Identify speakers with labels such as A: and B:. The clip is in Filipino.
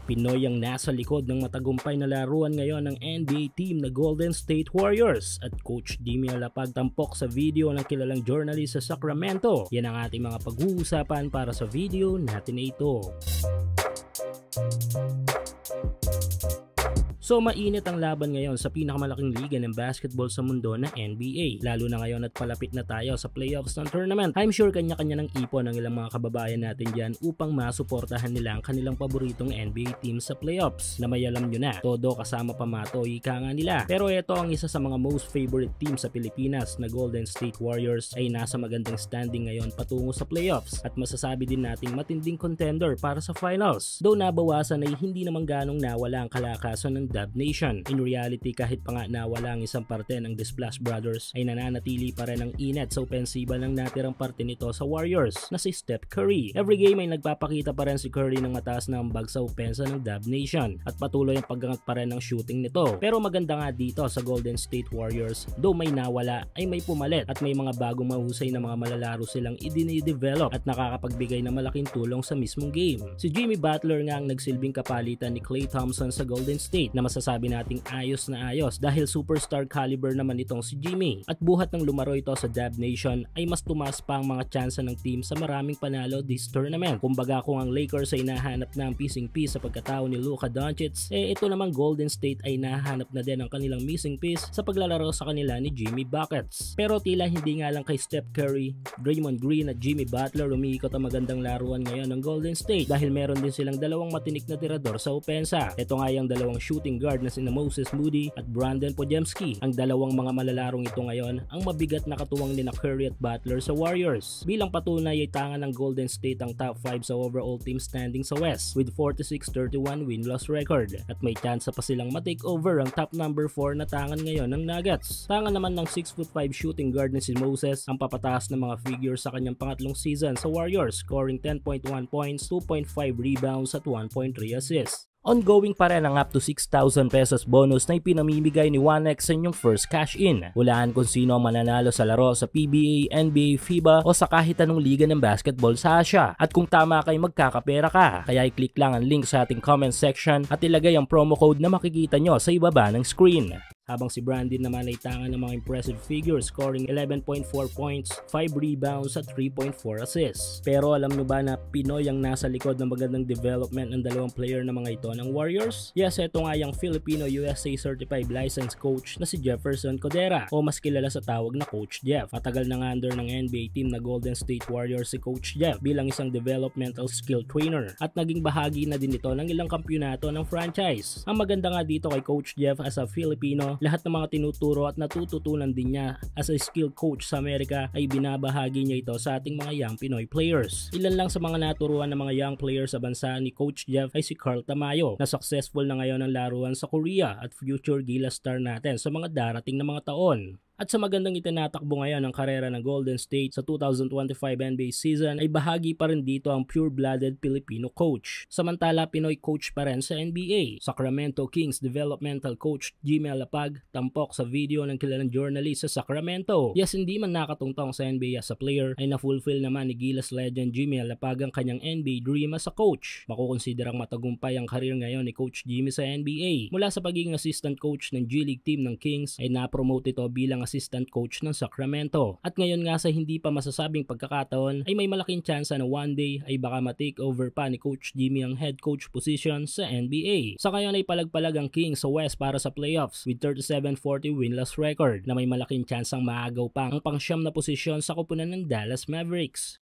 A: Pinoy ang nasa likod ng matagumpay na laruan ngayon ng NBA team na Golden State Warriors at Coach Jimmy Alapag tampok sa video ng kilalang journalist sa Sacramento. Yan ang ating mga pag-uusapan para sa video natin na ito. So mainit ang laban ngayon sa pinakamalaking liga ng basketball sa mundo na NBA. Lalo na ngayon at palapit na tayo sa playoffs ng tournament. I'm sure kanya-kanya ng ipon ng ilang mga kababayan natin dyan upang masuportahan nila ang kanilang paboritong NBA team sa playoffs. Na may alam nyo na, todo kasama pamato, ika nga nila. Pero ito ang isa sa mga most favorite team sa Pilipinas na Golden State Warriors ay nasa magandang standing ngayon patungo sa playoffs. At masasabi din nating matinding contender para sa finals. Though nabawasan ay hindi naman ganong nawala ang kalakasan ng Dub Nation. In reality, kahit pa nga nawala ang isang parte ng The Splash Brothers ay nananatili pa rin ang init sa opensiba ng natirang parte nito sa Warriors na si Steph Curry. Every game ay nagpapakita pa rin si Curry ng mataas na ambag sa opensa ng Dub Nation at patuloy ang paggangat pa rin ng shooting nito. Pero maganda nga dito sa Golden State Warriors, though may nawala ay may pumalit at may mga bagong mahusay na mga malalaro silang idinidevelop at nakakapagbigay ng malaking tulong sa mismong game. Si Jimmy Butler nga ang nagsilbing kapalitan ni Klay Thompson sa Golden State na masasabi nating ayos na ayos dahil superstar caliber naman itong si Jimmy. At buhat ng lumaro ito sa Dub Nation ay mas tumaas pa ang mga tsansa ng team sa maraming panalo this tournament. Kumbaga kung ang Lakers ay nahanap na ang missing piece sa pagkatao ni Luka Doncic, ito namang Golden State ay nahanap na din ang kanilang missing piece sa paglalaro sa kanila ni Jimmy Buckets. Pero tila hindi nga lang kay Steph Curry, Draymond Green at Jimmy Butler umiikot ang magandang laruan ngayon ng Golden State dahil meron din silang dalawang matinik na tirador sa opensa. Ito nga yung dalawang shooting guard na sina Moses Moody at Brandon Podziemski. Ang dalawang mga malalarong ito ngayon ang mabigat na katuwang ni Curry at Butler sa Warriors. Bilang patunay ay tangan ng Golden State ang top 5 sa overall team standing sa West with 46-31 win-loss record at may chance pa silang ma-take over ang top number 4 na tangan ngayon ng Nuggets. Tangan naman ng 6'5" shooting guard na si Moses ang papataas ng mga figures sa kanyang pangatlong season sa Warriors, scoring 10.1 points, 2.5 rebounds at 1.3 assists. Ongoing pa rin ang up to 6,000 pesos bonus na ipinamimigay ni 1x sa inyong first cash in. Hulaan kung sino ang mananalo sa laro sa PBA, NBA, FIBA o sa kahit anong liga ng basketball sa Asia. At kung tama kay magkakapera ka, kaya i-click lang ang link sa ating comment section at ilagay ang promo code na makikita nyo sa ibaba ng screen. Habang si Brandon naman ay tangan ng mga impressive figures, scoring 11.4 points, 5 rebounds at 3.4 assists. Pero alam nyo ba na Pinoy ang nasa likod ng magandang development ng dalawang player na mga ito ng Warriors? Yes, ito nga yung Filipino-USA Certified Licensed Coach na si Jefferson Codera o mas kilala sa tawag na Coach Jeff. Matagal na nga under ng NBA team na Golden State Warriors si Coach Jeff bilang isang developmental skill trainer at naging bahagi na din ito ng ilang kampyonato ng franchise. Ang maganda nga dito kay Coach Jeff as a Filipino, lahat ng mga tinuturo at natututunan din niya as a skill coach sa Amerika ay binabahagi niya ito sa ating mga young Pinoy players. Ilan lang sa mga naturuan ng mga young players sa bansa ni Coach Jeff ay si Carl Tamayo na successful na ngayon ang laruan sa Korea at future Gilas star natin sa mga darating na mga taon. At sa magandang itinatakbo ngayon ng karera ng Golden State sa 2025 NBA season ay bahagi pa rin dito ang pure-blooded Filipino coach. Samantala Pinoy coach pa rin sa NBA. Sacramento Kings developmental coach Jimmy Alapag tampok sa video ng kilalang journalist sa Sacramento. Yes, hindi man nakatungtong sa NBA as a player ay na-fulfill naman ni Gilas legend Jimmy Alapag ang kanyang NBA dream as a coach. Makukonsiderang matagumpay ang karir ngayon ni Coach Jimmy sa NBA. Mula sa pagiging assistant coach ng G-League team ng Kings ay na-promote ito bilang assistant coach ng Sacramento. At ngayon nga sa hindi pa masasabing pagkakataon ay may malaking tsansa na one day ay baka ma-take over pa ni Coach Jimmy ang head coach position sa NBA. Sa ngayon ay palag-palag ang Kings sa West para sa playoffs with 37-40 win-loss record na may malaking tsansang maagaw pa ang pang-siyam na posisyon sa koponan ng Dallas Mavericks.